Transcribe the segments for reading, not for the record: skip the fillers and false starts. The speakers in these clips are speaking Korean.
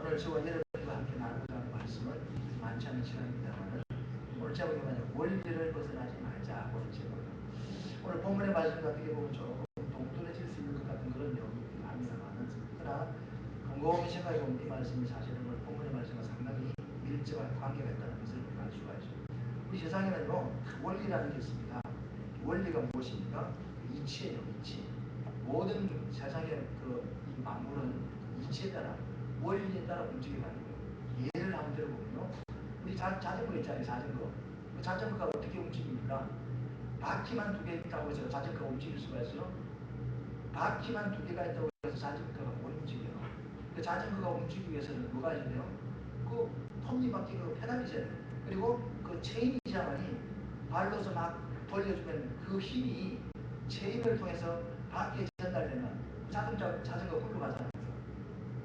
오늘 저와 여러분과 함께 나누고자 하는 말씀은 많지 않은 시간입니다만 오늘 제목이 뭐냐면 원리를 벗어나지 말자고 제목입니다. 오늘 본문의 말씀과 어떻게 보면 조금 동떨어질 수 있는 것 같은 그런 내용이긴 합니다만 그러나 곰곰이 생각해 보면 이 말씀이 사실은 오늘 본문의 말씀과 상당히 밀접한 관계가 있다는 것을 알 수가 있어요. 우리 세상에는요 원리라는 게 있습니다. 원리가 무엇입니까? 이치예요. 이치. 모든 세상의 이 만물은 이치에 따라 원리에 따라 움직여가는 거예요. 예를 한번 들어보면요. 우리 자전거 있잖아요. 자전거. 그 자전거가 어떻게 움직입니까? 바퀴만 2개 있다고 해서 자전거가 움직일 수가 있어요? 바퀴만 2개가 있다고 해서 자전거가 못 움직여요. 그 자전거가 움직이기 위해서는 뭐가 해야 돼요? 그 톱니바퀴 그 페달이 있어야 돼요. 그리고 그 체인이자만이 발로서 막 돌려주면 그 힘이 체인을 통해서 바퀴에 전달되면 자전거 굴러가잖아요.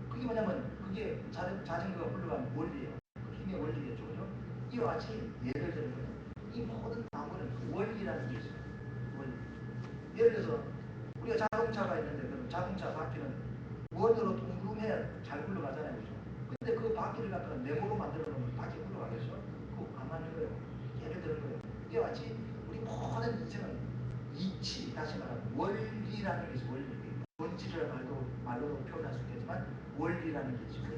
그게 뭐냐면 그게 자전거가 굴러가는 원리예요. 그 힘의 원리겠죠. 그죠? 이와 같이 예를 들면 이 모든 나무는 그 원리라는 게 있어요. 원리. 예를 들어서 우리가 자동차가 있는데 그럼 자동차 바퀴는 원으로 둥그름해야 잘 굴러가잖아요. 그죠? 근데 그 바퀴를 갖다가 네모로 만들어 놓으면 바퀴 굴러가겠죠? 그거 안 맞는 거예요. 예를 드는 거예요. 이와 같이 우리 모든 인생은 이치, 다시 말하면 원리라는 게 있어요. 원리. 본질을 말로 표현할 수 있겠지만 원리라는 게 있어요.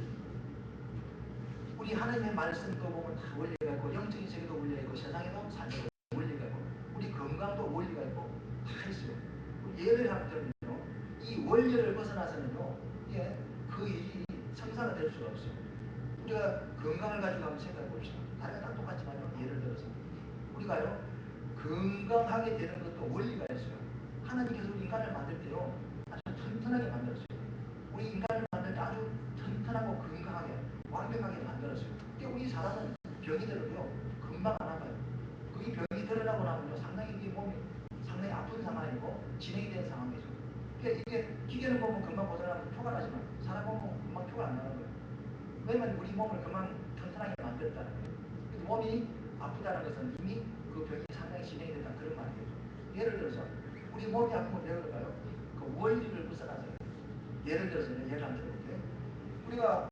우리 하나님의 말씀 거 보면 다 원리가 있고 영적인 세계도 원리가 있고 세상에도 삶에도 원리가 있고 우리 건강도 원리가 있고 다 있어요. 예를 한번 들면요. 이 원리를 벗어나서는요. 예, 그 일이 성사가 될 수가 없어요. 우리가 건강을 가지고 한번 생각해 봅시다. 다른 다 똑같지만요. 예를 들어서 우리가요. 건강하게 되는 것도 원리가 있어요. 하나님께서 우리 인간을 만들 때요. 아주 튼튼하게 만들었어요. 우리 인간을 만들 때 아주 튼튼하고 건강하게 완벽하게 만들었어요. 그러니까 우리 사람은 병이 들어도요. 금방 안 아파요. 그 병이 드러나고 나면요. 상당히 이 몸이 상당히 아픈 상황이고 진행이 된 상황이죠. 그러니까 이게 기계는 보면 금방 고장나면 표가 나지만 사람 보면 금방 표가 안 나는 거예요. 왜냐면 우리 몸을 금방 튼튼하게 만들었다는 거예요. 그래서 몸이 아프다는 것은 이미 그 병이 상당히 진행이 됐다는 그런 말이겠죠. 예를 들어서 우리 몸이 아프면 왜 그럴까요? 그 원리를 벗어나서요. 예를 들어서 예를 한번 들어볼게요. 우리가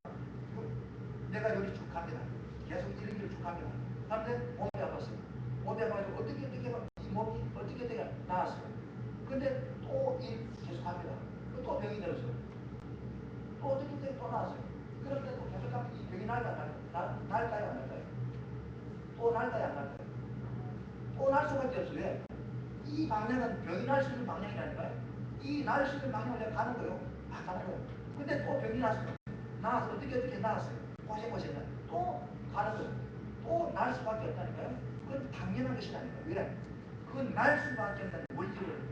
내가 여기 쭉 갑니다. 계속 이런 길을 쭉 갑니다. 그런데 몸이 아팠어요. 몸이 아파가지고 어떻게 이 몸이 어떻게 나았어요. 근데 또 계속 갑니다. 또 병이 들었어요. 또 어떻게 또 나았어요. 그럴 때 또 계속 가면 이 병이 날까요 안 날까요? 또 날까요 안 날까요? 또 날 수밖에 없어요. 왜? 이 방향은 병이 날 수 있는 방향이라니까요. 이 날 수 있는 방향을 내가 가는 거예요. 가는 거예요. 근데 또 병이 났어요. 나와서 어떻게 나왔어요. 고생고생해. 또 가는 거예요. 또 날 수밖에 없다니까요. 그건 당연한 것이라니까요. 왜? 그건 날 수밖에 없다는 원리를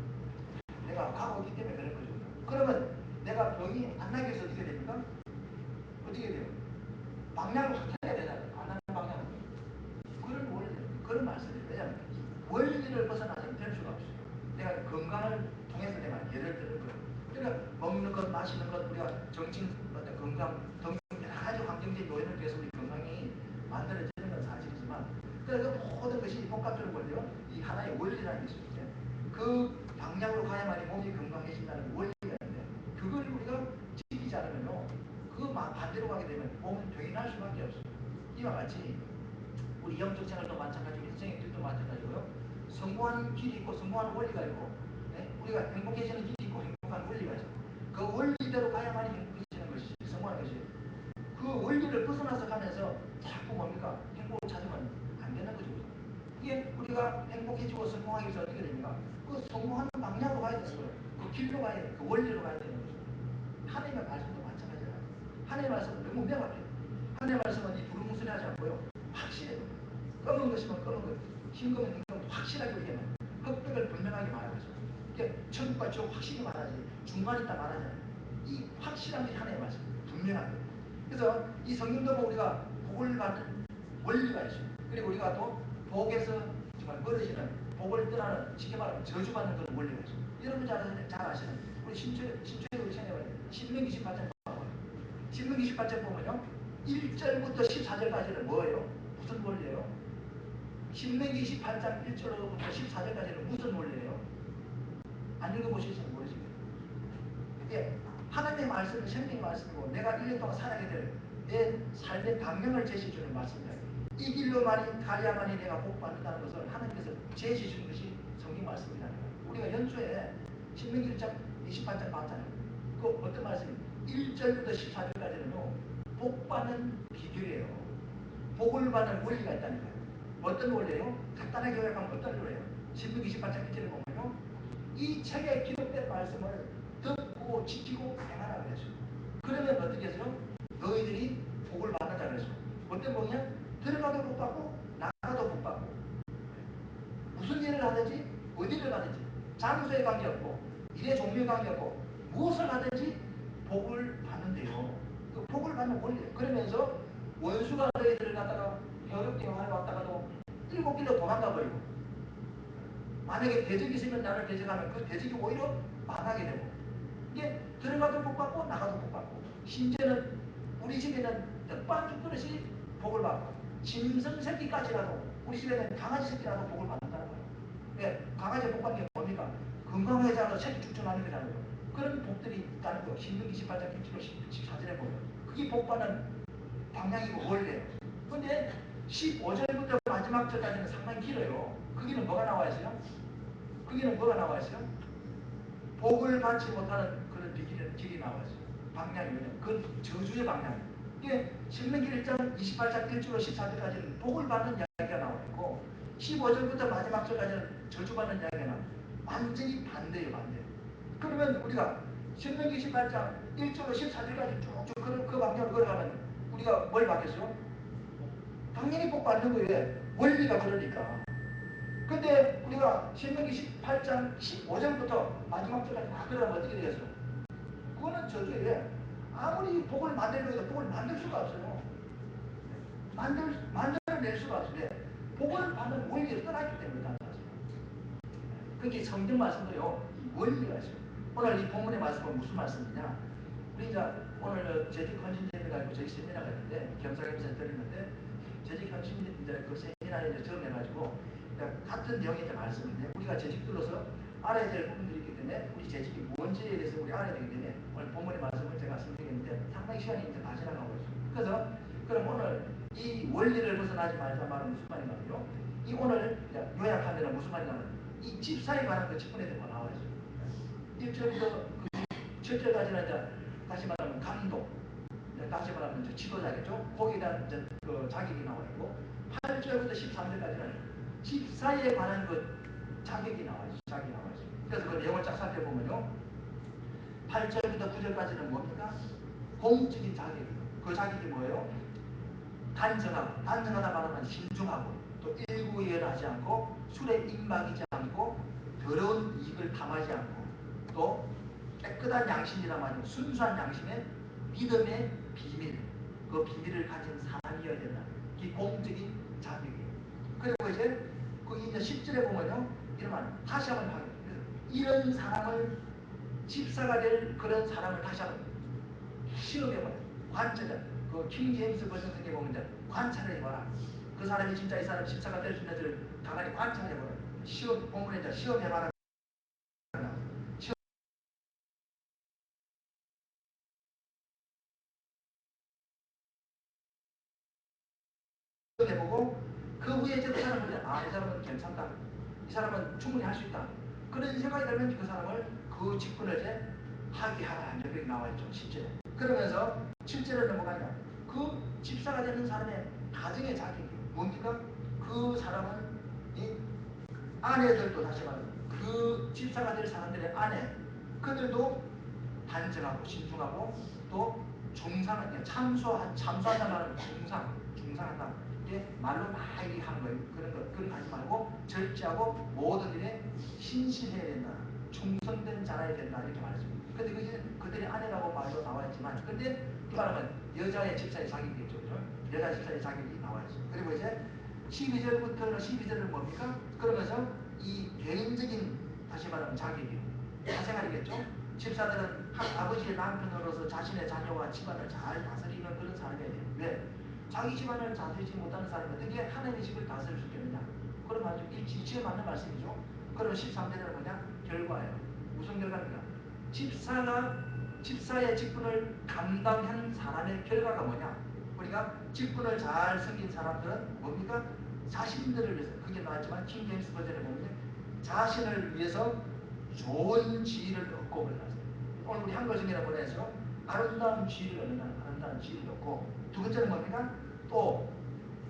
내가 가고 있기 때문에 그런 거죠. 그러면 내가 병이 안 나기 위해서 어떻게 됩니까? 어떻게 돼요? 방향을 바꿔야 되잖아요. 안 하는 방향을. 그런 원리, 그런 말씀이에요. 왜냐하면 원리를 벗어나서는 될 수가 없어요. 내가 건강을 통해서 내가 예를 들은 거예요. 그러니까 먹는 것, 마시는 것, 우리가 정신, 건강 등등 여러 가지 환경적 요인을 통해서 우리 건강이 만들어지는 건 사실이지만 그러니까 모든 것이 복합적으로 볼때요. 이 하나의 원리라는 게 있어요. 그 방향으로 가야만이 몸이 건강해진다는 원리가 있는데 그걸 우리가 지키지 않으면요. 그 반대로 가게 되면 몸은 병이 날 수밖에 없어요. 이와 같이 우리 영적 생활도 마찬가지고 인생의 길도 마찬가지고요. 성공하는 길이 있고 성공하는 원리가 있고 네? 우리가 행복해지는 길이 있고 행복한 원리가 있어요. 그 원리대로 가야만이 행복해지는 것이지 성공하는 것이 그 원리를 벗어나서 가면서 자꾸 뭡니까? 행복을 찾으면 안 되는 거죠. 이게 우리가 행복해지고 성공하기 위해서 어떻게 됩니까? 그 성공하는 방향으로 가야 되는 거예요. 그 길로 가야 돼요. 그 원리로 가야 되는 거죠. 하나님의 말씀도 마찬가지잖아요. 하나님의 말씀은 너무 명확해요. 하나님의 말씀은 이 두루뭉술하지 않고요. 확실해요. 검은 것이면 검은 것, 흰 거면 흰 거, 확실하게 우리가 흑백을 분명하게 말하죠. 그러니까 천국과 지옥 확실히 말하지 중간에 있다 말하지 않아요. 이 확실한 게 하나님의 말씀, 분명하게. 그래서 이 성경도 보면 우리가 복을 받는 원리가 있어요. 그리고 우리가 또 복에서 정말 멀어지는 복을 떠나는 쉽게 말하면 저주받는 그런 원리가 있어요. 여러분 잘 아시는 우리 신체로 생각해봐요. 신명기 18장 봐봐요. 신명기 18장 보면요. 1절부터 14절까지는 뭐예요? 무슨 원리예요? 신명기 28장 1절부터 14절까지는 무슨 원리예요? 안 읽어보시면 모르시겠어요. 이게 하나님의 말씀은 생명의 말씀이고 내가 1년 동안 살아야 될 내 삶의 방향을 제시해주는 말씀입니다. 이 길로만이 가야만이 내가 복받는다는 것을 하나님께서 제시해주는 것이 성경 말씀이라는 거예요. 우리가 연초에 신명기 1장 28장 봤잖아요. 그 어떤 말씀이 1절부터 14절까지는요. 복받는 비결이에요. 복을 받는 원리가 있다는 거예요. 어떤 원리예요? 간단하게 요약하면 어떤 원리예요? 신명기 28장 1절에 보면요. 이 책에 기록된 말씀을 듣고 지키고 행하라 그랬어요. 그러면 어떻게 해서요? 너희들이 복을 받는다 그랬어요. 어떤 복이냐? 들어가도 복 받고 나가도 복 받고 무슨 일을 하든지 어디를 가든지 장소에 관계없고 일의 종류에 관계없고 무엇을 하든지 복을 받는데요. 그 복을 받는 원리예요. 그러면서 원수가 너희들을 갖다가 어렵게 영화를 왔다가도 7길로 도망가 버리고 만약에 대적이 있으면 나를 대적하면 그 대적이 오히려 망하게 되고 이게 들어가도 복 받고 나가도 복 받고 심지어는 우리 집에는 떡반 죽듯이 복을 받고 짐승 새끼까지라도 우리 집에는 강아지 새끼라도 복을 받는다는 거예요. 왜? 강아지 복 받는 게 뭡니까? 건강하지 않아서 새끼 죽전하는 거잖아요. 그런 복들이 있다는 거. 신명기 28장 1절로 14절에 보면 그게 복 받는 방향이고 원리예요. 근데 15절부터 마지막 절까지는 상당히 길어요. 거기는 뭐가 나와 있어요? 거기는 뭐가 나와 있어요? 복을 받지 못하는 그런 길이 나와 있어요. 방향이에요. 그건 저주의 방향이에요. 이게 신명기 1장 28장 1절로 14절까지는 복을 받는 이야기가 나와 있고 15절부터 마지막 절까지는 저주받는 이야기가 나와 있어요. 완전히 반대예요. 반대. 그러면 우리가 신명기 18장 1절로 14절까지 쭉쭉 그 방향으로 걸어가면 우리가 뭘 받겠어요? 당연히 복 받는 거예요. 원리가 그러니까. 근데 우리가 신명기 18장 15절부터 마지막 절까지 다 들어가면 어떻게 되겠어요? 그거는 저주예요. 아무리 복을 만들려고 해도 복을 만들 수가 없어요. 만들어낼 수가 없어요. 복을 받는 원리를 떠났기 때문에. 그게 성경 말씀도요. 원리가 있어요. 오늘 이 본문의 말씀은 무슨 말씀이냐? 우리 이제 오늘 재직 헌신제를 가지고 저희 세미나가 있는데 겸사겸사 드리는데 재직 헌신 이제 그 세미나에 이제 처음 해가지고 같은 내용의 이제 말씀인데 우리가 재직들로서 알아야 될 부분들이 있기 때문에 우리 재직이 뭔지에 대해서 우리 알아야 되기 때문에 오늘 본문의 말씀을 제가 선택했는데 상당히 시간이 이제 다 지나가고 있어요. 그래서 그럼 오늘 이 원리를 벗어나지 말자 말은 무슨 말이냐면요. 이 오늘 요약하면 무슨 말이냐면 이 집사에 관한 그 직분에 대해서 나와 있어요. 1절부터 그 7절까지는 이제 다시 말하면 감독, 다시 말하면 이제 지도자겠죠. 거기에 대한 이제 그 자격이 나와 있고 8절부터 13절까지는 집사에 관한 그 자격이 나와 있어요. 자격이 나와 있어요. 그래서 그 내용을 쫙 살펴보면요. 8절부터 9절까지는 뭡니까? 공적인 자격이에요. 그 자격이 뭐예요? 단정하다 말하면 신중하고 또 일구이연하지 않고 술에 입막이지 않고 더러운 입을 탐하지 않고 또 깨끗한 양심이라 말하면 순수한 양심의 믿음의 비밀 그 비밀을 가진 사람이어야 된다. 이게 공적인 자격이에요. 그리고 이제 그 이제 10절에 보면요 이런 말 다시 한번 하게 돼요. 이런 사람을 집사가 될 그런 사람을 다시 한번 시험해봐요. 관찰해. 그 킹제임스 버전 같은 게 보면 이제 관찰해봐라. 그 사람이 진짜 이 사람 집사가 될 수 있는지를 가만히 관찰해봐라. 시험 본문에 이제 시험해봐라. 해보고 그 후에 이제 그 사람을 이 사람은 괜찮다. 이 사람은 충분히 할 수 있다. 그런 생각이 들면 그 사람을 그 직분을 이제 하게 하라. 이제 그렇게 나와 있죠. 10절에. 그러면서 7절에 넘어가냐. 그 집사가 되는 사람의 가정의 자격이 뭡니까? 그 사람은 이 아내들도 다시 말하면 그 집사가 될 사람들의 아내 그들도 단정하고 신중하고 또 중상한 참수한다 말은 중상한다. 이게 말로 다 얘기하는 거예요. 그런 거 하지 말고 절제하고 모든 일에 신실해야 된다. 충성된 자라야 된다 이렇게 말했습니다. 근데 그게 그들의 아내라고 말로 나와 있지만 근데 그 말하면 여자의 집사의 자격이겠죠. 그죠? 여자 집사의 자격이 나와 있어요. 그리고 이제 12절부터는 12절은 뭡니까? 그러면서 이 개인적인 다시 말하면 자격이에요. 사생활이겠죠? 집사들은 아버지의 남편으로서 자신의 자녀와 집안을 잘 다스리는 그런 사람이어야 돼요. 왜? 자기 집안을 다스리지 못하는 사람이 어떻게 하나님의 집을 다스릴 수 있겠느냐? 그런 말이죠. 이치에 맞는 말씀이죠. 그럼 13절은 뭐냐? 결과예요. 무슨 결과입니까? 집사가 집사의 직분을 감당한 사람의 결과가 뭐냐? 우리가 직분을 잘 섬긴 사람들은 뭡니까? 자신들을 위해서, 그게 나왔지만 킹제임스 버전에 보면 자신을 위해서 좋은 지위를 얻고 그러나요. 오늘 우리 한글 중에 보내서 아름다운 지위를 얻는다는 아름다운 지위를 얻고, 두 번째는 뭡니까? 또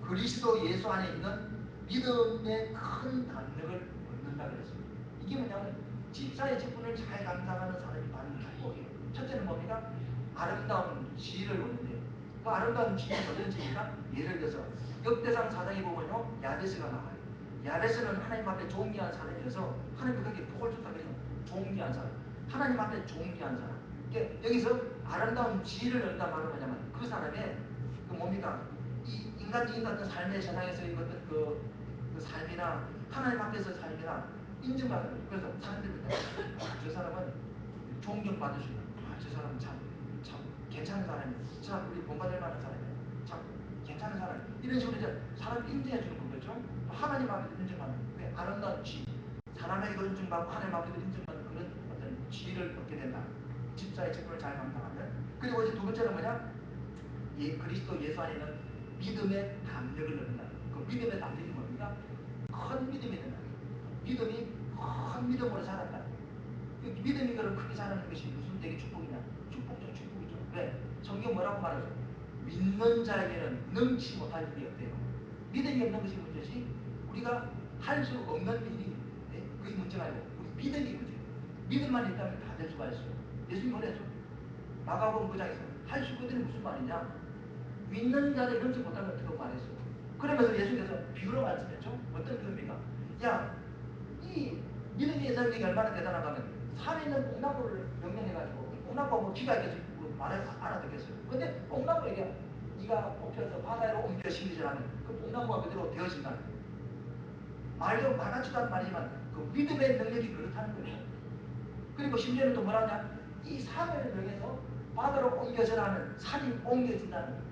그리스도 예수 안에 있는 믿음의 큰 담력을 얻는다 그랬습니다. 이게 뭐냐면 집사의 직분을 잘 감당하는 사람이 받는 축복이에요. 첫째는 뭡니까? 아름다운 지위를 얻는데, 그 아름다운 지위는 어떤 지위입니까? 예를 들어서 역대상 4장에 보면요, 야베스가 나와요. 야베스는 하나님 앞에 존귀한 사람이라서 하나님이 거기에 복을 줬다 그래요. 존귀한 사람, 하나님 앞에 존귀한 사람. 여기서 아름다운 지위를 얻는다 말은 뭐냐면 그 사람의 그 뭡니까? 이 인간적인 어떤 삶의 세상에서의 어떤 그 삶이나 하나님 앞에서 삶이나 인정받는 거죠. 그래서 사람들이 저 사람은 존경받을 수 있는, 저 사람은 참 괜찮은 사람이야. 저 사람 우리 본받을 만한 사람이야. 참 괜찮은 사람. 이런 식으로 이제 사람 인정해 주는 거겠죠. 하나님 앞에서 인정하는 그 아름다운 지, 사람에게도 인정받고 하나님 앞에도 인정받는 그런 어떤 지위를 얻게 된다. 집사의 직분을 잘 감당하면. 그리고 이제 두 번째는 뭐냐? 그리스도 예수 안에 있는 믿음의 담력을 얻는다. 그 믿음의 담력이 뭡니까? 큰 믿음이 된다. 믿음이 큰 믿음으로 자란다. 믿음이 그럼 크게 자라는 것이 무슨 되게 축복이냐? 축복적 축복이죠. 왜? 성경 뭐라고 말하죠? 믿는 자에게는 능치 못할 일이 없대요. 믿음이 없는 것이 문제지 우리가 할 수 없는 일이 그게 문제가 아니고 우리 믿음이 문제예요. 믿음만 있다면 다 될 수가 있어요. 예수님 뭐랬죠? 마가복음 9장에서 할 수 있거든요. 무슨 말이냐? 믿는 자를 능치 못하면 어떻게 말했어요. 그러면서 예수님께서 비유로 말씀했죠. 어떤 비유입니까? 야, 이 믿음의 능력이 얼마나 대단한가 하면 산에 있는 뽕나무를 명령해가지고 뽕나무가 뭐 기가 있겠지 말을 알아듣겠어요. 근데 뽕나무에게 네가 뽑혀서 바다로 옮겨 심기질하면 그 뽕나무가 그대로 되어진다. 말도 많았지도 않은 말이지만 그 믿음의 능력이 그렇다는 거예요. 그리고 심지어는 또 뭐라냐? 이 산을 명해서 바다로 옮겨져라는 산이 옮겨진다는 거예요.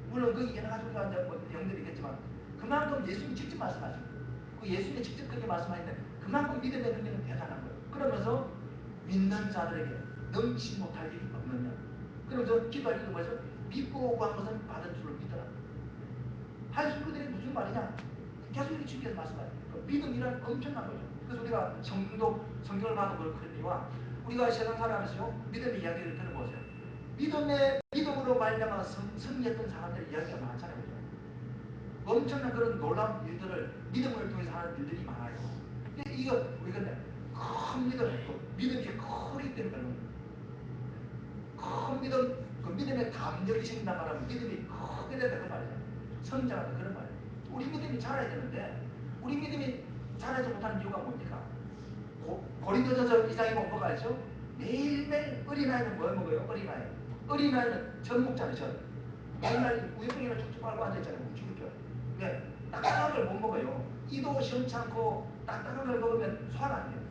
물론 거기 여러 가지 우리가 이제 내용들이 있겠지만 그만큼 예수님이 직접 말씀하십니다. 그 예수님이 직접 그렇게 말씀하는데 그만큼 믿음의 능력은 대단한 거예요. 그러면서 믿는 자들에게 넘치 못할 일이 없느냐. 그러면서 기도할 때도 뭐죠? 믿고 구한 것은 받은 줄로 믿더라. 할 수 있거든요. 무슨 말이냐? 계속 이렇게 주님께서 말씀하세요. 그 믿음이란 엄청난 거죠. 그래서 우리가 성경을 봐도 그렇거니와 우리가 세상 살아가면서요 믿음의 이야기를 들어보세요. 믿음으로 말미암아 승리했던 사람들의 이야기가 많잖아요. 그죠? 엄청난 그런 놀라운 일들을 믿음을 통해서 하는 일들이 많아요. 근데 이거 우리가 큰 믿음이 크기 때문에 큰 믿음, 그 믿음의 담력이 생긴단 말하면 믿음이 크게 된다 그 말이잖아요. 성장한다 그런 말이에요. 우리 믿음이 자라야 되는데 우리 믿음이 자라지 못하는 이유가 뭡니까? 고린도전서 2장에 보면 뭐가 있죠? 매일매일 어린아이는 뭘 먹어요? 어린아이는 전 먹잖아요. 전. 맨날 우유병이나 쭉쭉 빨고 앉아있잖아요. 죽을게요. 왜? 딱딱한 걸 못 먹어요. 이도 시원치 않고 딱딱한 걸 먹으면 소화가 안 돼요.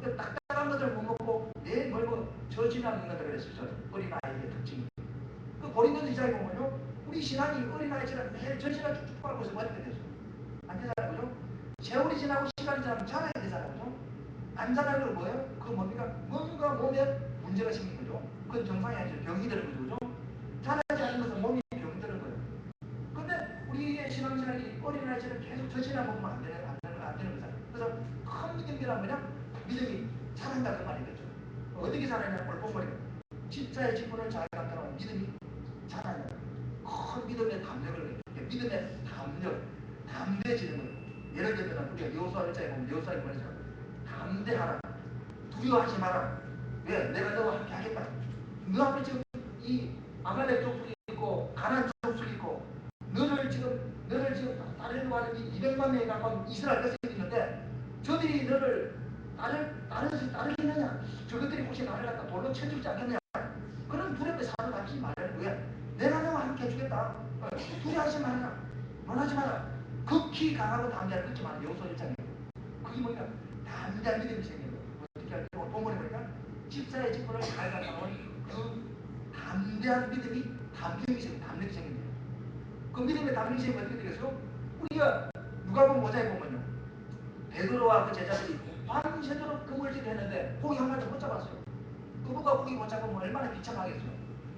그 딱딱한 것을 못 먹고 매일 뭘 먹어? 저지나 먹는다 그랬어요. 어린아이의 특징이. 그 고린도서 2장에 보면요. 우리 신앙이 어린아이처럼 매일 저지나 쭉쭉 빨고 있으면 어떻게 되죠? 안 되잖아요. 그죠? 세월이 지나고 시간이 지나면 자라야 되잖아요. 그죠? 안 자라는 건 뭐예요? 그 뭡니까? 뭔가 몸에 문제가 생긴 거죠. 그건 정상이 아니죠. 병이 되는 거죠. 그죠? 자라지 않는 것은 몸이 병드는 거예요. 근데 우리의 신앙생활이 어린아이처럼 계속 저지나 먹으면 안 되는 거잖아요. 그래서 큰 믿음이란 뭐냐? 믿음이 자란다 그 말이겠죠. 어떻게 자라냐? 오늘 본문에 집사의 직분을 잘 감당하면 믿음이 자란다. 큰 믿음의 담력을 믿음의 담대해지는 거예요. 예를 들면 우리가 여호수아 1장에 보면 여호수아에 뭐죠? 담대하라. 두려워하지 마라. 왜? 내가 너와 함께 하겠다. 너 앞에 지금 이 아말렉 족속이 있고 가나안 족속이 있고 너를 지금 따르려고 하는 이 200만 명에 가까운 이스라엘 백성이 있는데 저들이 너를 따르겠느냐? 저것들이 혹시 나를 갖다 돌로 쳐 죽지 않겠느냐? 그런 두려움에 사로잡히지 말라는 거야. 내가 너와 함께 해주겠다. 두려워하지 말아라. 놀라지 마라. 극히 강하고 담대한 끊지 마라. 여호수아 1장에 그게 뭐냐? 담대한 믿음이 생기는 거예요. 어떻게 할 때? 본문에 보니까 집사의 직분을 잘 감당하면 그 담대한 믿음이 담력이 생긴대요. 그 믿음의 담력이 생기면 어떻게 되겠어요? 우리가 누가복음 5장에 보면요. 베드로와 그 제자들이 밤새도록 그물질을 했는데 고기 한 마리도 못 잡았어요. 부부가 고기 못 잡으면 얼마나 비참하겠어요.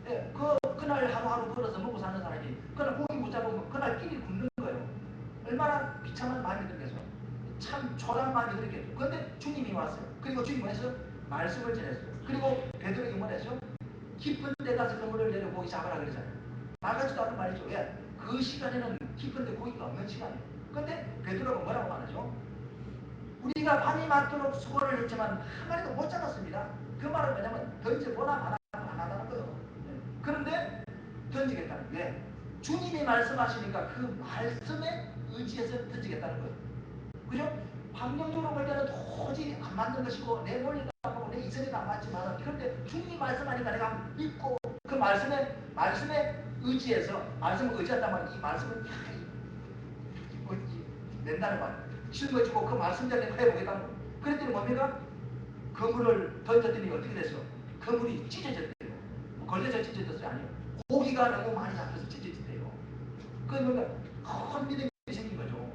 예, 그날 하루하루 걸어서 먹고 사는 사람이 그날 고기 못 잡으면 그날 끼니 굶는 거예요. 얼마나 비참한 마음이 들겠어요. 참 초라한 마음이 들겠죠. 그런데 주님이 왔어요. 그리고 주님이 와서 말씀을 전했어요. 그리고 베드로에게 뭐랬죠? 깊은 데 가서 그물을 내려 고기 잡으라 그러잖아요. 말같지도 않은 말이죠. 왜? 그 시간에는 깊은 데 고기가 없는 시간이에요. 근데 베드로가 뭐라고 말하죠? 우리가 밤이 맞도록 수고를 했지만 한 마리도 못 잡았습니다. 그 말은 뭐냐면 던져보나 안 하다는 거예요. 그런데 던지겠다는 게 주님이 말씀하시니까 그 말씀에 의지해서 던지겠다는 거예요. 그죠? 환경적으로 볼 때는 도저히 안 맞는 것이고 내 논리도 안 맞고 내 이성에도 안 맞지만 그런데 주님이 말씀하니까 내가 믿고 그 말씀에 의지해서 말씀을 의지한다면 이 말씀을 낸다는 말 짊어지고 그 말씀대로 해보겠다는 거예요. 그랬더니 뭡니까? 그물을 던졌더니 어떻게 됐어? 그물이 찢어졌대요. 걸려서 찢어졌어요? 아니요. 고기가 너무 많이 잡혀서 찢어졌대요. 그게 뭔가 큰 믿음이 생긴 거죠.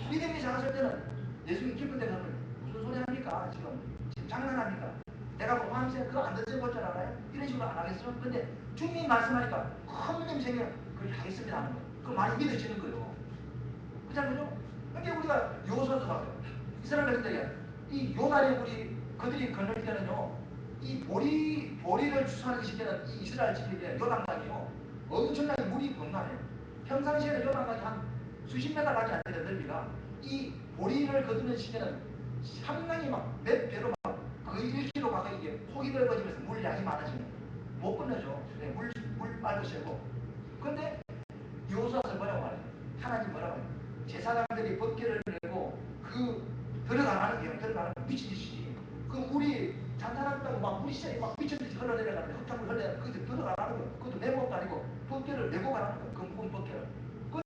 믿음이 작았을 때는 예수님 기쁜 데 가면 무슨 소리 합니까? 지금 장난합니까? 내가 뭐 밤새 그거 안 던져볼 줄 알아요? 이런 식으로 안 하겠어? 근데 주님이 말씀하니까 큰 믿음이 생기면 그걸 하겠습니다 하는 거예요. 그거 많이 믿어지는 거예요. 그렇죠? 그러니까 우리가 요소도 봐요. 이스라엘 백성들이 이 요단의 물이 그들이 건널 때는요, 이 보리를 추수하는 시기는 이 이스라엘 지역에 요단강이요, 엄청나게 물이 범람해요. 평상시에는 요단강이 한 수십 메다밖에 안 되는 넓이가 이 보리를 거두는 시기는 상당히 막 몇 배로 막 거의 1km 가까이 이게 폭이 넓어지면서 물량이 많아지는 거예요. 못 건너죠. 네, 물 빨고 세고. 근데 여호수아서 뭐라고 말해요? 하나님 뭐라고 해요? 제사장들이 법궤를 내고 그 들어가라는 게 들어가는 미친 짓이지. 그 물이 잔잔하다고 막 물이 시작이 막 미친 듯이 흘러내려가는데 흙탕물 흘러내려 거기서 들어가라는 거예요. 그것도 내 몸도 아니고 법궤를 내고 가라는 거예요. 그 묵은 법궤를.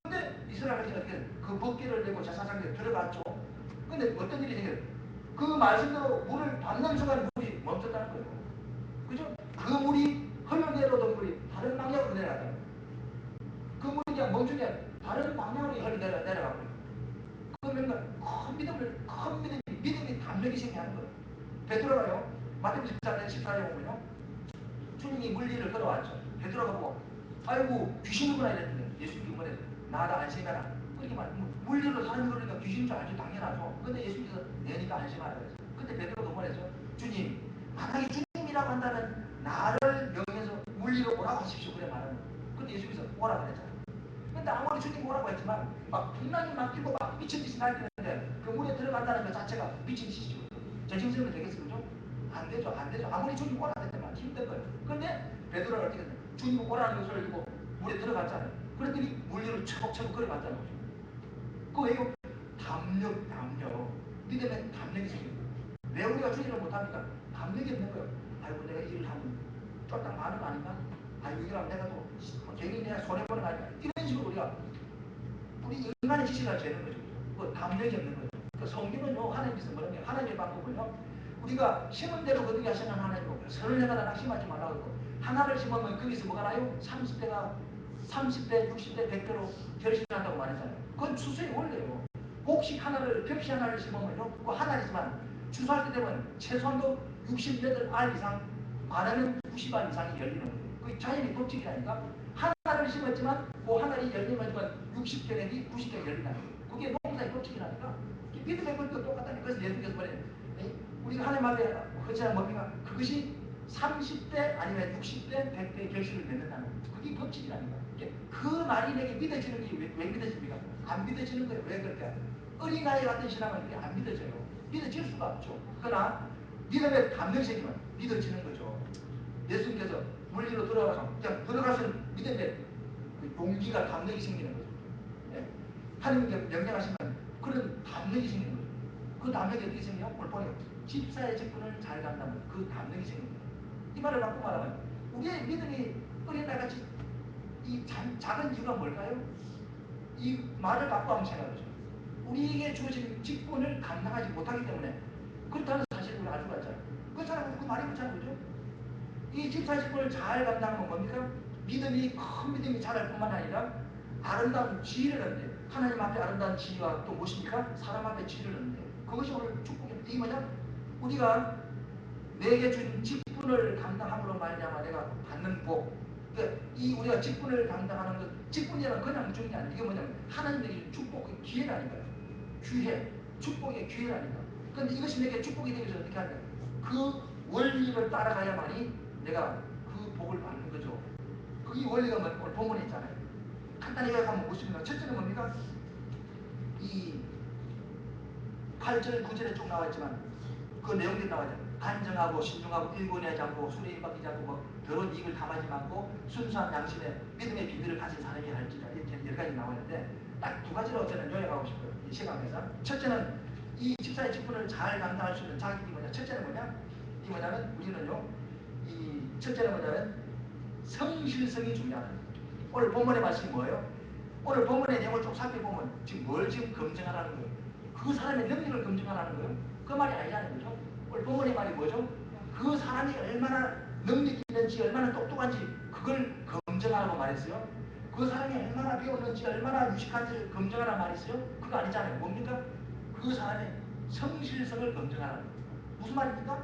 근데 이스라엘이 어떻게 그 법궤를 내고 제사장들이 들어갔죠. 근데 어떤 일이 생겨요? 그 말씀대로 물을 받는 순간 물이 멈췄다는 거예요. 그죠? 그 물이 흘러내려오던 물이 다른 방향으로 내려갔다는 거예요. 그 물이 그냥 멈춘 게 아니라 다른 방향으로 내려가고 그러면 큰 믿음이 담력이 생기는 거예요. 베드로가요, 마태복음 14장 14절에 보면요, 주님이 물리를 걸어왔죠. 베드로가 보고 아이고 귀신이구나 이랬는데 예수님이 뭐래요? 나다 안심해라. 그렇게 말 물리로 사람이 그러니까 귀신인 줄 알죠. 당연하죠. 근데 예수님께서 내니까 안심하라 그랬어요. 근데 베드로가 뭐랬죠? 주님, 만약에 주님이라고 한다면 나를 명해서 물리로 오라고 하십시오. 그래 말하는 거예요. 근데 예수님께서 오라고 그랬잖아요. 근데 아무리 주님 뭐라고 했지만 막 풍랑이 막 끼고 막 미친 듯이 날뛰는데 그 물에 들어간다는 것 자체가 미친 짓이죠. 저짐승은 되겠습니까? 안 되죠. 안 되죠. 아무리 주님 오라고 했지만 힘든 거예요. 근데 베드로가 어떻게 했어요? 주님 오라는 것을 알고 물에 들어갔잖아요. 그랬더니 물 위로 처벅처벅 걸어갔잖아요. 그 왜요? 담력. 믿음에 담력이 생겨요. 왜 우리가 주의를 못합니까? 담력이 없는 거예요. 아이고 내가 일을 하면 쫄딱 많은 거 아닌가? 아이고 이걸 하면 내가 또 괜히 내가 손해보는 거 아닌가? 이런 식으로 우리 인간의 지식을 재는 거죠. 그 담력이 없는 거죠. 그 성경은요, 하나님께서 뭐라며 하나님의 방법은요, 우리가 심은 대로 거두게 하시는 하나님이고, 선을 행하다 낙심하지 말라고 했고, 하나를 심으면 거기서 뭐가 나요? 30배, 60배, 100배로 결실한다고 말했잖아요. 그건 추수의 원리예요. 곡식 하나를, 벽시 하나를 심으면요, 그 하나이지만 추수할 때 되면 최소한도 68알 이상, 많으면 90알 이상이 열리는 거예요. 그게 자연의 법칙이라니까. 하나를 심었지만 그 하나를 열리면 60개 내지 90개 열린다는 거예요. 그게 농사의 법칙이라니까. 믿음의 법칙도 똑같다니까. 그래서 예수께서 뭐래요? 우리가 하나님 앞에 헌신하는 뭡니까? 그것이 30배 아니면 60배, 100배 결실을 맺는다는 거예요. 그게 법칙이라니까. 그 말이 내게 믿어지는 게 왜 믿어집니까? 안 믿어지는 거예요. 왜 그럴까? 어린아이 같은 신앙은 그게 안 믿어져요. 믿어질 수가 없죠. 그러나 믿음의 감정이 생기면 믿어지는 거죠. 예수님께서 물리로 들어가서 그냥 들어가시는 믿음의 그 용기가 담력이 생기는 거죠. 예? 하나님께 명령하시면 그런 담력이 생기는 거죠. 그 담력이 어떻게 생겨요? 오늘 보니까 집사의 직분을 잘 간다면 그 담력이 생깁니다. 이 말을 바꾸고 말하면 우리의 믿음이 어린아이같이 이 작은 이유가 뭘까요? 이 말을 바꾸고 한번 생각해보죠. 우리에게 주어진 직분을 감당하지 못하기 때문에 그렇다는 사실을 우리가 알 수가 있잖아요. 그 사람은 그 말이 그렇잖아요. 그죠? 이 집사의 직분을 잘 감당하면 뭡니까? 믿음이 큰 믿음이 자랄 뿐만 아니라 아름다운 지혜를 얻는데 하나님 앞에 아름다운 지혜가 또 무엇입니까? 사람 앞에 지혜를 얻는데 그것이 오늘 축복입니다. 이게 뭐냐? 우리가 내게 준 직분 직분을 감당함으로 말미암아 내가 받는 복. 그러니까 이 우리가 직분을 감당하는 것, 직분이란 그냥 중이 아니에요. 이게 뭐냐면 하나님의 축복의 기회라니까요. 기회, 축복의 기회라니까. 그런데 이것이 내게 축복이 되기 전에 어떻게 하냐? 그 원리를 따라가야만이 내가 그 복을 받는 거죠. 그 이 원리가 오늘 본문에 있잖아요. 간단히 요약하면 무엇입니까? 첫째는 뭡니까? 이 8절, 9절에 쭉 나와있지만 그 내용들이 나와있죠. 간정하고 신중하고 일본하지 않고 술에 입박이지 않고 뭐 더러운 이익을 담하지 않고 순수한 양심에 믿음의 비밀을 가진 사람이 할지라 이렇게 여러 가지 나오는데 딱 두 가지로 저는 요약하고 싶어요. 이 시간에서. 첫째는 이 집사의 직분을 잘 감당할 수 있는 자격이 뭐냐? 첫째는 뭐냐? 이 뭐냐면 우리는요. 이 첫째는 뭐냐면 성실성이 중요하다. 오늘 본문의 말씀이 뭐예요? 오늘 본문의 내용을 쭉 살펴보면 지금 뭘 지금 검증하라는 거예요? 그 사람의 능력을 검증하라는 거예요? 그 말이 아니라는 거죠. 오늘 본문의 말이 뭐죠? 그 사람이 얼마나 능력이 있는지 얼마나 똑똑한지 그걸 검증하라고 말했어요. 그 사람이 얼마나 배웠는지 얼마나 유식한지를 검증하라고 말했어요. 그거 아니잖아요. 뭡니까? 그 사람의 성실성을 검증하라는 거예요. 무슨 말입니까?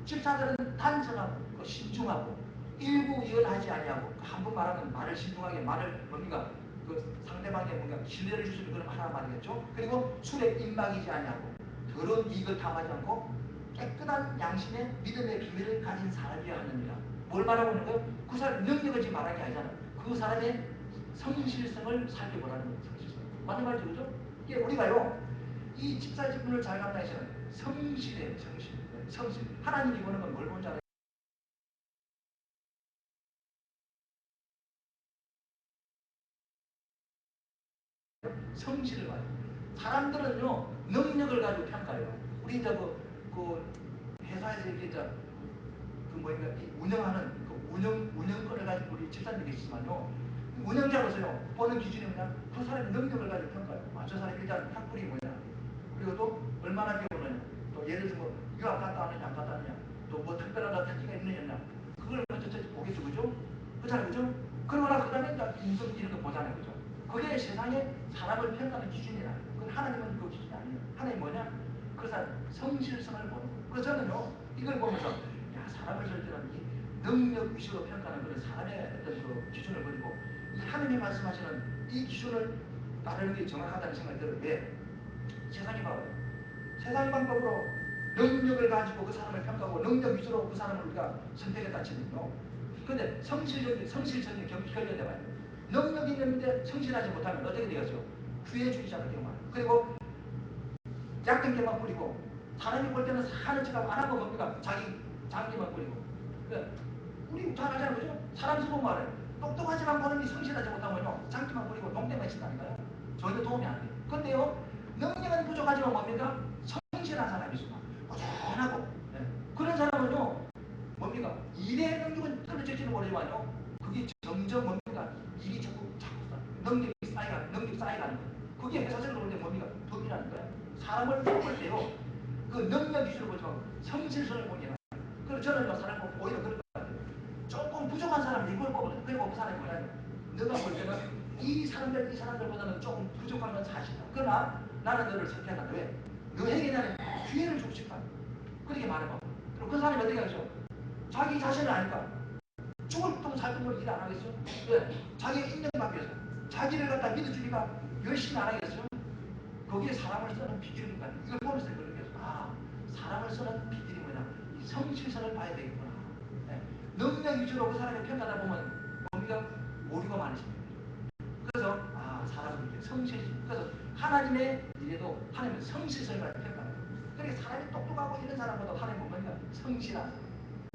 집사들은 단정하고 신중하고 일부이언하지 아니하고 한 번 말하면 말을 신중하게 말을 뭡니까? 그 상대방에 뭔가 신뢰를 줄 수 있는 그런 하나 말이겠죠. 그리고 술에 입막이지 아니하고 더러운 이익을 탐하지 않고 깨끗한 양심의 믿음의 비밀을 가진 사람이어야 하느니라. 뭘 말하고 있는 거예요? 그 사람의 능력을 지금 말하는 게 아니잖아. 그 사람의 성실성을 살펴보라는 거예요. 성실성. 맞는 말이죠, 그죠? 이게 우리가요, 이 집사의 직분을 잘 감당해서는 성실해요, 성실. 성실. 하나님이 보는 건 뭘 본지 알아요? 성실을 봐요. 사람들은요, 능력을 가지고 평가해요. 우리 이제 그 회사에서 이렇게 그 뭐인가 운영하는 그 운영권을 가지고 우리 집사님이 계시지만요, 운영자로서요 보는 기준이 뭐냐? 그 사람의 능력을 가지고 평가해요. 아, 저 사람이 일단 학벌이 뭐냐? 그리고 또 얼마나 배우느냐? 또 예를 들어 뭐 유학 갔다 왔느냐 안 갔다 왔느냐? 또 뭐 특별한 특기가 있느냐? 그걸 먼저 보겠죠, 그죠? 그잖아요, 그죠? 그러나 그 다음에 이제 인성 이런 거 보잖아요, 그죠? 그게 세상에 사람을 평가하는 기준이라. 그건 하나님은 그 기준이 아니에요. 하나님 뭐냐? 그 사람 성실성을 보는 거예요. 그래서 저는요 이걸 보면서 야, 사람을 볼 때는 이 능력 위주로 평가하는 그런 사람의 어떤 그 기준을 버리고 이 하나님이 말씀하시는 이 기준을 따르는 게 정확하다는 생각이 들어요. 왜? 세상이 봐요. 세상 방법으로 능력을 가지고 그 사람을 평가하고 능력 위주로 그 사람을 우리가 선택했다 치면요. 근데 성실성이 결여돼 봐요. 능력이 있는데 성실하지 못하면 어떻게 되겠죠? 후회주의자가 되고 말이에요. 그리고 약된 게만 뿌리고 사람이 볼 때는 사는 척하고 안 하고 뭡니까? 자기 장기만 뿌리고. 그러니까 우리 잘 알잖아요, 그죠? 사람 수고 말해요. 똑똑하지만 보는이 성실하지 못하면요 장기만 뿌리고 농대만 친다니까요. 전혀 도움이 안 돼요. 근데요 능력은 부족하지만 뭡니까? 성실한 사람이 있어요. 꾸준하고. 네. 그런 사람은요 뭡니까? 일의 능력은 떨어질지는 모르지만요 그게 점점 뭡니까? 일이 자꾸 능력이 쌓여가는 거예요. 그게 회사적으로 볼 때 뭡니까? 덕이라는 거예요. 사람을 볼 때요 그 능력 위주로 보지 말고 성실성을 보게 해요. 그래서 저는요 사람을 보고 오히려 그럴 것 같아요. 조금 부족한 사람이 이걸 보거든. 그리고 그 사람이 뭐냐면 너가 볼 때는 이 사람들보다는 조금 부족한 건 사실이다. 그러나 나는 너를 선택한다. 왜? 너에게 나는 기회를 주고 싶다. 그렇게 말해봐. 그럼 그 사람이 어떻게 하죠? 자기 자신을 아니까 죽을 똥 살 똥으로 일 안 하겠어? 왜? 자기가 인정받기 위해서 자기를 갖다 믿어주니까 열심히 안 하겠어? 거기에 사람을 쓰는 비결이니까 이걸 보면서 그런 게 아, 사람을 쓰는 비결이 뭐냐? 이 성실성을 봐야 되겠구나. 네. 능력 위주로 그 사람의 평가하다 보면 뭡니까? 오류가 많으십니다. 그래서 아, 사람은 이렇게 그래서 하나님의 일에도 하나님은 성실성을 가지고 평가해요. 그러니까 사람이 똑똑하고 이런 사람보다 하나님은 뭔가 성실한 사람.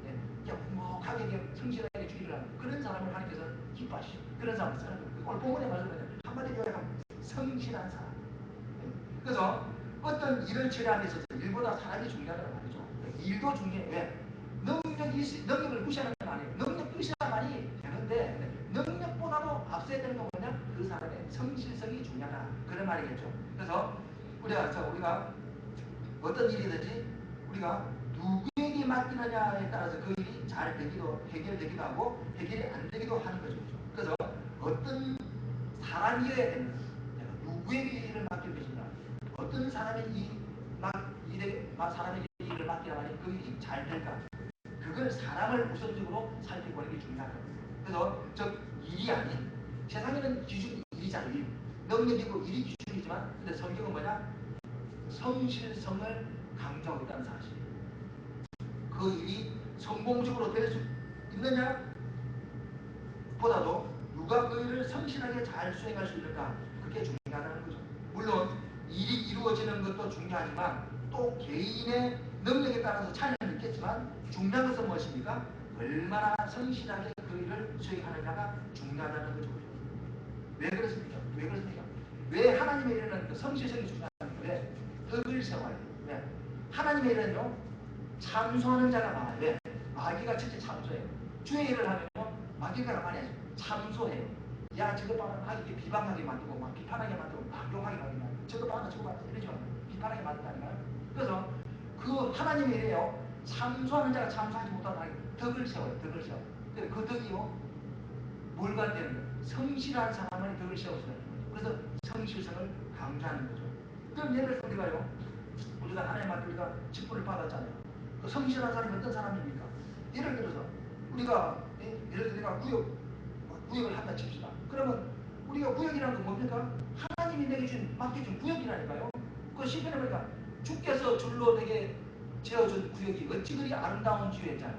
예, 행복하게 성실하게 주의를 하는 그런 사람을 하나님께서 기뻐하시죠. 그런 사람을 쓰는 거예요. 오늘 본문에 말하면 한마디로 요약하면 성실한 사람. 그래서 어떤 일을 처리하는 데 있어서 일보다 사람이 중요하다는 말이죠. 일도 중요해. 왜? 능력을 무시하는 건 아니에요. 능력 무시하만이 되는데 능력보다도 앞서야 되는 건 뭐냐? 그 사람의 성실성이 중요하다. 그런 말이겠죠. 그래서 우리가 어떤 일이든지 우리가 누구에게 맡기느냐에 따라서 그 일이 잘 되기도 해결되기도 하고 해결이 안 되기도 하는 거죠. 그래서 어떤 사람이어야 되는 내가 누구에게 일을 맡길 것인가 어떤 사람의 사람에게 일을 맡기라 하니 그 일이 잘 될까 그걸 사람 사람을 우선적으로 살펴보는 게 중요하다. 그래서 즉 일이 아닌, 세상에는 기준이 일이잖아요. 능력이고 일이 기준이지만, 근데 성경은 뭐냐? 성실성을 강조하고 있다는 사실. 그 일이 성공적으로 될 수 있느냐 보다도 누가 그 일을 성실하게 잘 수행할 수 있는가, 그게 중요하다는 거죠. 물론 일이 이루어지는 것도 중요하지만 또 개인의 능력에 따라서 차이는 있겠지만 중요한 것은 무엇입니까? 얼마나 성실하게 그 일을 수행하느냐가 중요하다는 거죠. 왜 그렇습니까? 왜 그렇습니까? 왜 하나님의 일에는 그 성실성이 중요합니까? 왜? 덕을 세워야 돼요. 왜? 하나님의 일은요, 참소하는 자가 많아요. 왜? 마귀가 첫째 참소해요. 주의 일을 하면요, 마귀가 가만히 해요. 참소해요. 야, 저거 봐라. 막 이렇게 비방하게 만들고, 막 비판하게 만들고, 막 욕하게 만들고, 저거 봐라, 저거 봐라. 이러지 마. 비판하게 만든다니까요. 그래서 그 하나님의 일이에요. 참소하는 자가 참소하지 못하다. 덕을 세워요. 덕을 세워요. 그 덕이요, 뭘 가되는 거예요? 성실한 사람만이 덕을 세워서는 거예요. 그래서 성실성을 강조하는 거죠. 그럼 예를 들어 우리가 하나님 앞에 우리가 직분을 받았잖아요. 그 성실한 사람이 어떤 사람입니까? 예를 들어서 우리가 예를 들어 내가 구역을 한다 칩시다. 그러면 우리가 구역이라는 건 뭡니까? 하나님이 내게 맡겨준 구역이라니까요. 그 시편에 보니까 주께서 줄로 내게 지어준 구역이 어찌 그리 아름다운 지였잖아요.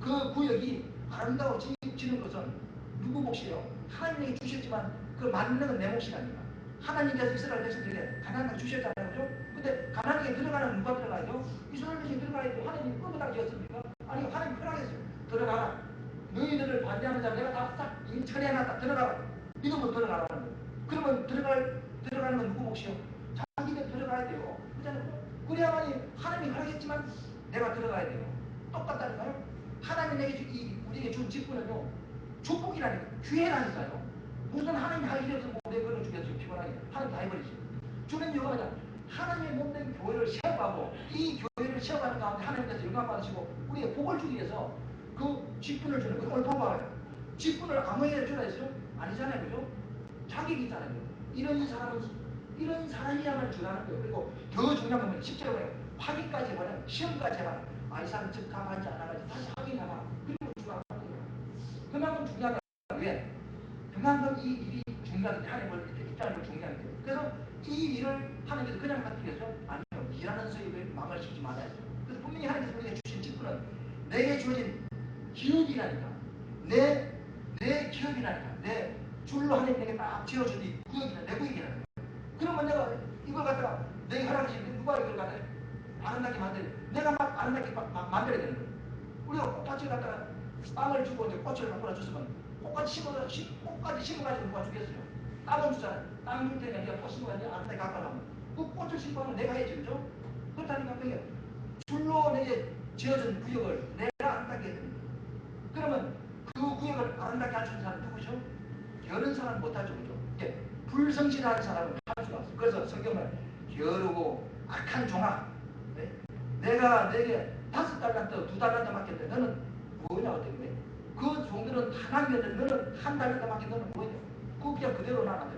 그 구역이 아름다워지는 것은 누구 몫이에요? 하나님에게 주셨지만 그 만드는 건 내 몫이 아닙니까? 하나님께서 이스라엘 백성들에게 가나안을 주셨잖아요. 그죠? 근데 가나안에 들어가는 누가 들어가야죠? 이스라엘 백성이 들어가야 돼요. 하나님이 끄부다 지었습니까? 아니, 하나님 편하겠어요. 들어가라. 너희들을 반대하는 자 내가 다 이미 처리해놨다. 들어가라. 믿음으로 들어가라는 거예요. 그러면 들어가는 건 누구 몫이요? 자기들 들어가야 돼요. 그렇잖아요. 그래야만이 하나님이 허락했지만 내가 들어가야 돼요. 똑같다니까요. 하나님이 내게 우리에게 준 직분은요, 축복이라니까요. 기회라니까요. 무슨 하나님이 할 일이 없으면 내 그걸 주겠어요. 피곤하게. 하나님 다 해버리지. 주는 이유가 뭐냐? 하나님의 몸된 교회를 세워가고 이 교회를 세워가는 가운데 하나님께서 영광 받으시고 우리의 복을 주기 위해서 그 직분을 주는 거예요. 오늘 봐봐요. 직분을 아무에게 주라 했어요? 아니잖아요. 그죠? 자격이 있잖아요. 이런 사람이야만 주라는 거예요. 그리고 더 중요한 건 10절에 뭐예요? 확인까지 해봐라. 시험까지 해봐라. 이 사람 적합한지 안 하는지 다시 확인해봐라. 그리고 주라는 거예요. 그만큼 중요하다. 왜? 그만큼 이 일이 중요하기 하나님을 입장하는 걸 중요하기 때문에. 그래서 이 일을 하나님께서 그냥 맡기겠죠? 아니요. 일하는 서입을 망을 시키지 말아야죠. 그래서 분명히 하나님께서 우리에게 주신 직분은 내게 주어진 기업이라니까. 내 기업이라니까. 내 줄로 하나님 내게 딱 지어준 이 구역이나 내 구역이라니까. 그러면 내가 이걸 갖다가 내게 허락하시는데 누가 이걸 갖다가 아름답게 만들어야 돼? 내가 막 아름답게 만들어야 되는 거예요. 우리가 꽃밭을 갖다가 땅을 주고 이제 꽃을 갖고 줬으면 꽃까지 심어가지고 누가 주겠어요? 땅은 주잖아요. 땅 줄 테니까 네가 꽃 심어가지고 아름답게 갖고 가면 그 꽃을 심어가면 내가 해야지, 그죠? 그렇다니까 그게 줄로 내게 지어준 구역을 내가 아름답게 해야 됩니다. 그러면 그 구역을 아름답게 할 수 있는 사람은 누구죠? 게으른 사람은 못하죠, 그죠? 불성실한 사람은 할 수가 없어요. 그래서 성경은 게으르고 악한 종아, 네? 내가 내게 5달란트, 2달란트 맡겼는데 너는 뭐냐 어떻게 돼? 그 종들은 다 남겼는데 너는 1달란트 맡긴 너는 뭐냐? 그거 그냥 그대로 나한테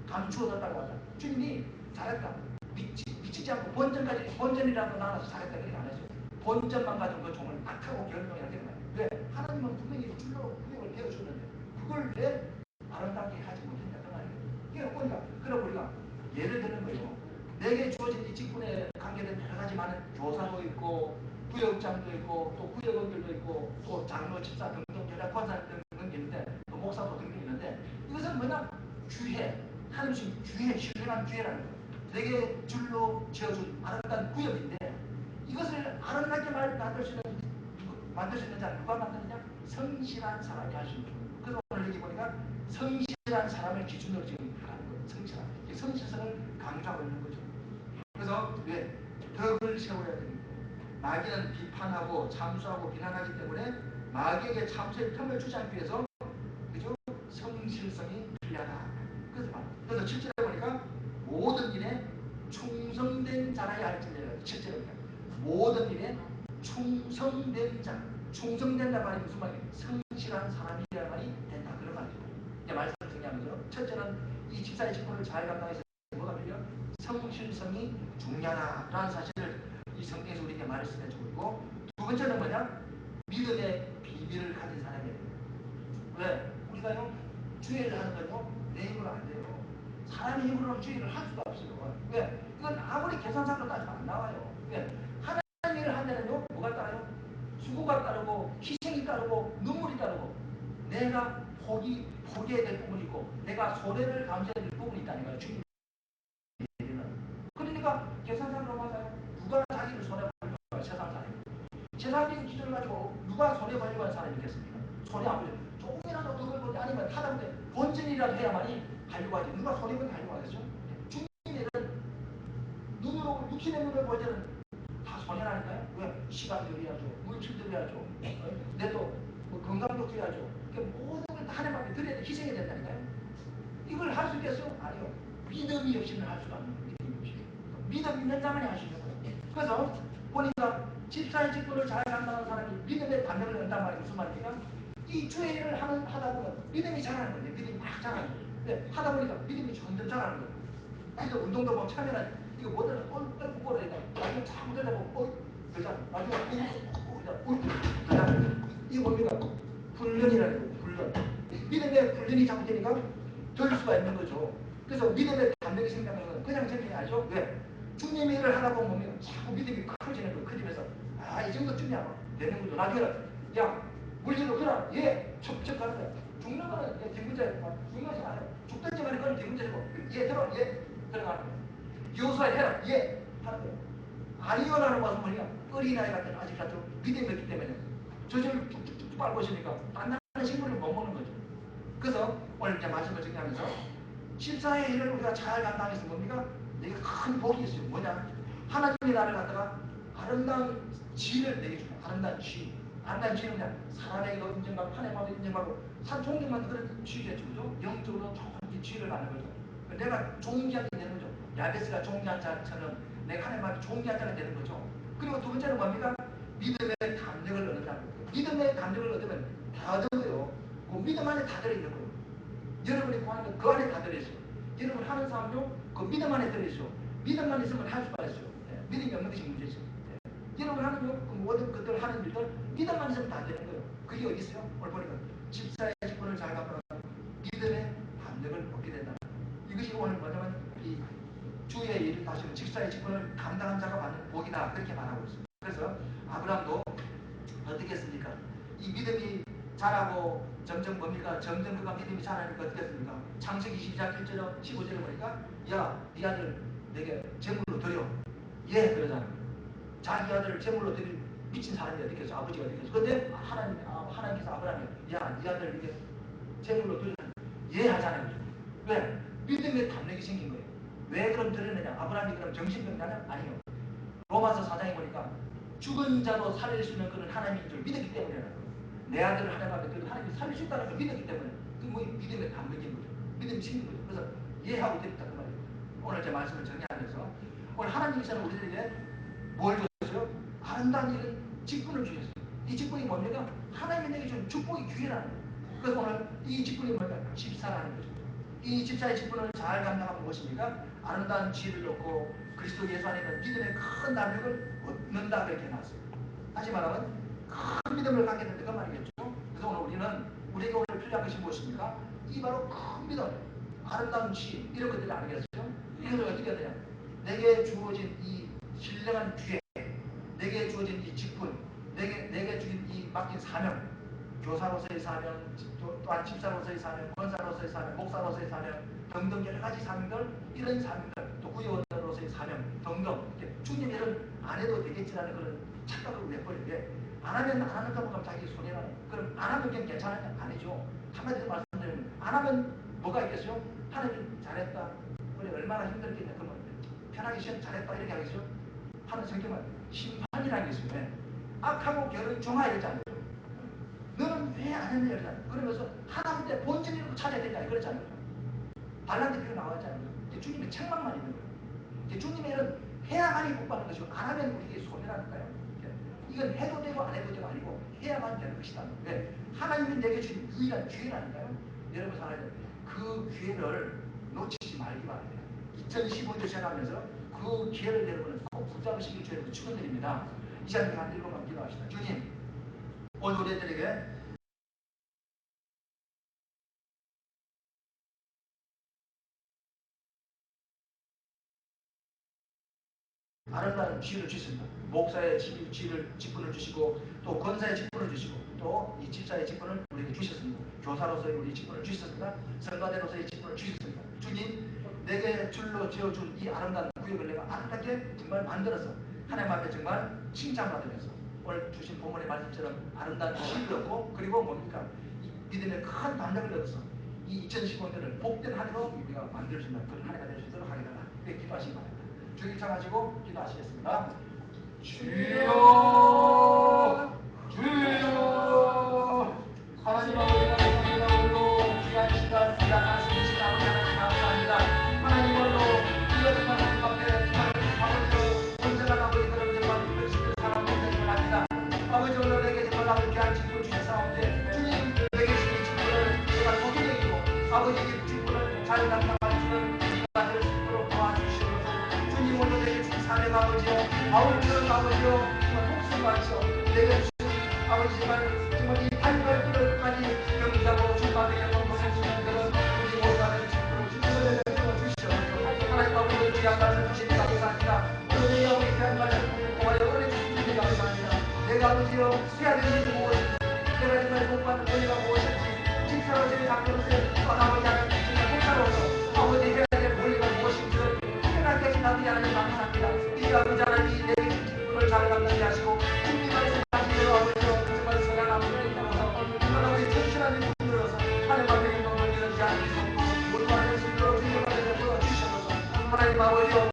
감추어졌다고 하자. 주님이 잘했다. 미치지 않고 본전이라도 나눠서 잘했다. 그렇게 안 했어요. 본전만 가지고 그 종을 악하고 게으른 종이라 그런 거예요. 왜? 하나님은 분명히 줄로 구역을 배워줬는데 그걸 왜 아름답게 하지 못했냐 그 말이에요. 그러니까 우리가 예를 드는 거예요. 내게 주어진 이 직분에 관계된 여러 가지 많은 교사도 있고 구역장도 있고 또 구역원들도 있고 또 장로, 집사 등등 여러 권사 등등 있는데 또 목사도 등등 있는데 이것은 뭐냐? 주회, 하나님 주신 주회, 신령한 주회라는 거예요. 내게 줄로 지어준 아름다운 구역인데 이것을 아름답게 만들 수 있는 자는 누가 만드느냐? 성실한 사람이 할 수 있는 거예요. 그래서 오늘 여기 보니까 성실한 사람을 기준으로 지금 하는 거예요. 성실성을 강조하고 있는 거죠. 그래서 왜? 덕을 세워야 됩니다. 마귀는 비판하고 참수하고 비난하기 때문에 마귀에게 참수의 틈을 주지 않기 위해서 그죠? 성실성이 필요하다. 그래서 7절에 보니까 모든 일에 충성된 자라야 할지니라. 7절에 보니까 모든 일에 충성된 자. 충성된다 말이 무슨 말이에요? 성실한 사람이란 말이 된다. 그런 말이죠. 이제 말씀을 정리하는 거죠. 첫째는 이 집사의 직분을 잘 감당해서 뭐가 필요해요? 성실성이 중요하다라는 사실을 이 성경에서 우리에게 말씀해 주고 있고, 두 번째는 뭐냐? 믿음의 비밀을 가진 사람이에요. 왜? 우리가요, 주의를 하는 건요, 내 힘으로 안 돼요. 사람의 힘으로는 주의를 할 수가 없어요. 왜? 이건 아무리 계산상으로 따지면 안 나와요. 왜? 하나님 일을 하면요, 뭐가 따라요? 수고가 따르고, 희생이 따르고, 눈물이 따르고, 내가 포기해야 될 부분이 있고, 내가 손해를 감수해야 될 부분이 있다니까요. 주님. 그러니까 계산상으로 맞아요. 누가 자기를 손해보려고 할 세상 사람이. 세상적인 기준을 가지고 누가 손해보려고 할 사람이 있겠습니까? 손해 안 보죠. 조금이라도 덕을 보지 아니면 하다못해 본전이라도 해야만이 하려고 하지. 누가 손해보지 하려고 하겠죠? 주님의 눈으로 육신의 눈을 볼 때는 다 손해라니까요. 왜? 시간 들여야죠. 물질 들여야죠. 내도 뭐 건강도 들여야죠. 모든 걸 다 하나님께 드려야 돼. 희생이 된다니까요. 이걸 할 수 있겠어요? 아니요. 믿음이 없이는 할 수가 없는 거예요. 믿음이 없이. 믿음 있는 자만이 할 수 있는 거예요. 그래서 보니까 집사의 직분을 잘 감당하는 사람이 믿음의 담력을 얻는단 말이에요. 무슨 말입니까? 이 주의 일을 하다 보면 믿음이 자라는 거예요. 믿음이 막 자라는 거예요. 네, 하다 보니까 믿음이 점점 자라는 거예요. 그래서 운동도 뭐 참여는 이거 뭐든 얼굴 꼬라니까 나중에 자꾸 들여다보고 그러잖아. 나중에 그러잖아. 이게 뭡니까? 훈련이라는 거예요. 훈련. 믿음의 훈련이 잘못되니까 될 수가 있는 거죠. 그래서 믿음의 담력이 생기는 건 그냥 생기는 게 아니죠. 왜? 주님의 일을 하다 보면 자꾸 믿음이 커지는 거예요. 커지면서 이 정도쯤이야 되는 거죠. 나중에는 야 물질로 그라 척척 가는 거야. 죽는 거는 뒷문제고 죽는 것이 아니야. 죽든지 말든 건 뒷문제고 들어가는 거야. 교수가 해라 하는 거야. 아니요라는 것은 뭐냐? 어린아이 같은 아직 같은 믿음이 없기 때문에 저절로 쭉쭉쭉 빨고 있으니까 단단한 식물을 못 먹는 거죠. 그래서 오늘 이제 말씀을 정리하면서 집사의 일을 우리가 잘 감당해서 뭡니까? 내게 큰 복이 있어요. 뭐냐? 하나님이 나를 갖다가 아름다운 지를 내게 줍니다. 아름다운 지. 아름다운 지는 그냥 사람에게도 인정받고 하나님과도 인정받고 존경받는 그런 지겠죠. 그죠? 영적으로 좋은 지를 받는 거죠. 내가 존귀하게 되는 거죠. 야베스가 존귀한 자처럼 내가 하나님 앞에 존귀한 자가 되는 거죠. 그리고 두 번째는 뭡니까? 믿음의 담력을 얻는다는 거예요. 믿음의 담력을 얻으면 다 얻어요. 그 믿음 안에 다 들어있는 거예요. 여러분이 구하는 건 그 안에 다 들어있어요. 여러분 하는 사람도 그 믿음 안에 들어있어요. 믿음만 있으면 할 수가 있어요. 믿음이 없는 것이 문제죠. 여러분 하는 그 모든 것들 하는 일들 믿음만 있으면 다 되는 거예요. 그게 어디 있어요? 오늘 보니까 집사의 직분을 잘 감당하면 믿음의 담력을 얻게 된다. 이것이 오늘 뭐냐면 이 주의 일을 다시는 집사의 직분을 감당한 자가 받는 복이다. 그렇게 말하고 있습니다. 그래서 아브라함도 어떻게 했습니까? 이 믿음이 자라고 점점 뭡니까? 점점 그가 믿음이 자라니까 어떻게 했습니까? 창세기 22장 1절 15절에 보니까 야, 네 아들 내게 제물로 드려. 그러잖아. 자기 아들을 제물로 드릴 미친 사람이 어떻게 해서 아버지가 어떻게 해서 근데 하나님께서 아브라함이 야, 네 아들 이게 제물로 드려. 하잖아요. 왜? 믿음의 담력이 생긴 거예요. 왜 그럼 드렸느냐? 아브라함이 그럼 정신병자냐? 아니요. 로마서 4장에 보니까 죽은 자도 살릴 수 있는 그런 하나님인 줄 믿었기 때문이라는 거예요. 내 아들을 하나님 앞에 드려도 하나님이 살릴 수 있다는 걸 믿었기 때문에 그 뭐 믿음의 담력인 거죠. 믿음이 생긴 거죠. 그래서 이해하고 드렸다 그 말이에요. 오늘 제 말씀을 정리하면서 오늘 하나님께서는 우리들에게 뭘 줬어요? 아름다운 이런 직분을 주셨어요. 이 직분이 뭡니까? 하나님이 내게 준 축복의 기회라는 거예요. 그래서 오늘 이 직분이 뭡니까? 집사라는 거죠. 이 집사의 직분을 잘 감당하면 무엇입니까? 아름다운 지혜를 얻고 그리스도 예수 안에 있는 믿음의 큰 담력을 얻는다 그렇게 해놨어요. 다시 말하면 큰 믿음을 갖게 된다 그 말이겠죠. 그래서 오늘 우리는 우리에게 오늘 필요한 것이 무엇입니까? 이 바로 큰 믿음, 아름다운 지혜 이런 것들이 아니겠죠. 이것을 어떻게 해야 되냐? 내게 주어진 이 신령한 기회, 내게 주어진 이 직분, 내게 주어진 이 맡긴 사명, 교사로서의 사명, 또한 집사로서의 사명, 권사로서의 사명, 목사로서의 사명 등등 여러 가지 사명들, 이런 사명들, 또 구역원으로서의 사명 등등 주님 일은 안 해도 되겠지라는 그런 착각을 내버려요. 왜? 안 하면 안 하는가 보면 자기 손해라는. 그럼 안 하면 그냥 괜찮아요? 아니죠. 한마디로 말씀드리면 안 하면 뭐가 있겠어요? 하나님 잘했다. 우리 얼마나 힘들겠냐. 그러면 편하게 시험 잘했다 이렇게 하겠죠. 하는 성격은 심판이라는 게 있어요. 왜? 악하고 결은 종아이랬잖아요. 너는 왜 안 했냐 이러잖아요. 그러면서 하나님의 본질을 찾아야 된다 그랬잖아요. 반란대 비유 나왔잖아요. 주님의 책망만 있는 거예요. 주님의 일은 해야만이 복받는 것이고 안 하면 우리에게 손해라니까요. 이건 해도 되고 안 해도 되고 아니고 해야만 되는 것이다. 왜? 하나님이 내게 주신 유일한 기회라니까요. 여러분 살아야 그 기회를 놓치지 말기 바랍니다. 2015년 시작하면서 그 기회를 여러분은 꼭 붙잡으시길 주님으로 축원드립니다. 이 시간에 한 일번만 기도합시다. 주님 오늘 우리들에게 아름다운 지혜를 주셨습니다. 목사의 직분을 주시고 또 권사의 직분을 주시고 또 이 집사의 직분을 우리에게 주셨습니다. 교사로서의 우리 직분을 주셨습니다. 성가대로서의 직분을 주셨습니다. 주님, 내게 줄로 지어준 이 아름다운 구역을 내가 아름답게 정말 만들어서 하나님 앞에 정말 칭찬받으면서 오늘 주신 본문의 말씀처럼 아름다운 지혜를 얻고 그리고 뭡니까? 믿음의 큰 담력을 얻어서 이 2015년을 복된 한 해로 우리가 만들 수 있는 그런 한 해가 될 수 있도록 하겠다. 그렇게 기도하시기 바랍니다. 주기차 가지고 기도하시겠습니다. 주여 주여 하나님 아버지 감사합니다. 귀한 시간 귀한 말씀 주신 아버지 하나님 감사합니다. 하나님으로 이것을 하나님 앞에 아버지 언제나 아버지 그런 정말 믿을 수 있는 사람 되기를 합니다. 아버지 오늘 내게 정말 아버지 귀한 직분 주셨사옵는데 주님 내게 주신 직분을 내가 소중히 아버지 이 직분을 잘 감당할 수 있는 우리가 될 수 있도록 도와주시옵소서. 주님 오늘 내게 주신 사명 아버지요 바울처럼 아버지요 목숨 바쳐 내게 주신 아버지 정말 이 발걸음까지 경기하고 주님한테 영광 보실 수 있는 그런 우리 모두가 될 수 있도록 주님을 주시옵소서. 하나님 아버지 귀한 말씀 주시니 감사합니다. 오늘 내 아버지 귀한 말씀 고마워 은혜 주시니 감사합니다. 내가 아버지요 해야 되는 일이 무엇인지 내가 정말 못 받는 권리가 무엇인지 집사로서의 장로로서의 아버지 하나님 정말 목사로서 아버지 해야 될 권리가 무엇인지를 깨닫게 하신 아버지 하나님 감사합니다. 이 아버지 하나님이 내게 주신 직분을 잘 감당하게 하시고 주님 말씀하신 대로 아버지요 정말 선한 아버지를 따라서 정말 아버지 천실한 분들로서 하나님 앞에 영광 돌리는 자 모두 하나님 스스로 주님 앞에 보여주시옵소서. 하나님 아버지요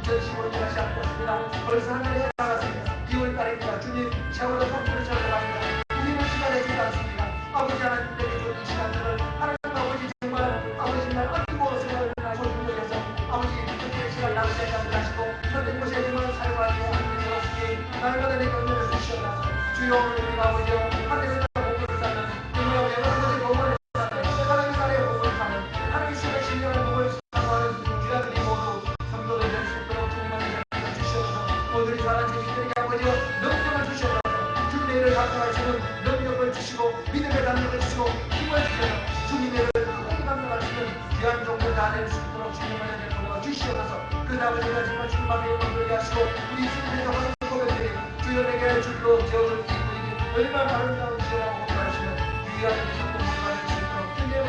2015년이 시작되었습니다. 벌써 한 달이 지나갔습니다. 2월달입니다. 주님 세월호 속도를 절감합니다. 우리는 시간에 주지 않습니다. 아버지 하나님 내게 준 이 시간들을 하나님 아버지 정말 아버지 날 아끼고 생각을 조심해서 아버지 그때의 시간 낭비하지 않게 하시고 선택 곳에 정말 사용하지 않는 것이 날마다 내게 은혜를 주시옵소서. 주여 우리 아버지여 하늘에서 복을 쌓는 정말 여러 가지 복을 쌓는 하나님 나라의 복을 쌓는 하나님 신의 신령한 복을 사모하는 귀하들이 모두 성도들 될 수 있도록 주님만의 자비를 주시옵소서. 오늘이 사랑 주님들에게 아버지여 능력을 주시옵소서. 주님의 일을 감당할 수 있는 능력을 주시고 믿음의 담력을 주시고 힘을 주셔서 주님의 일을 끝까지 감당할 수 있는 귀한 종들 다 될 수 있도록 주님만의 자비를 주시옵소서. 그 아버지가 정말 주님 앞에 영광 돌리게 하시고 우리 주님의 하는 고백들이 주여 내게 줄로 지어준 이 분위기 얼마나 아름다운 지혜라고 고백하시면 귀한 성도 모두가 될 수 있도록 주님의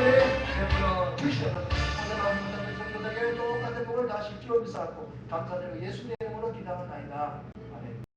베풀어 주시옵소서. 오늘 아버지 성도들에게 똑같은 복을 다시 주옵소서. 감사드리고 예수님의 이름으로 기도하나이다. 아멘.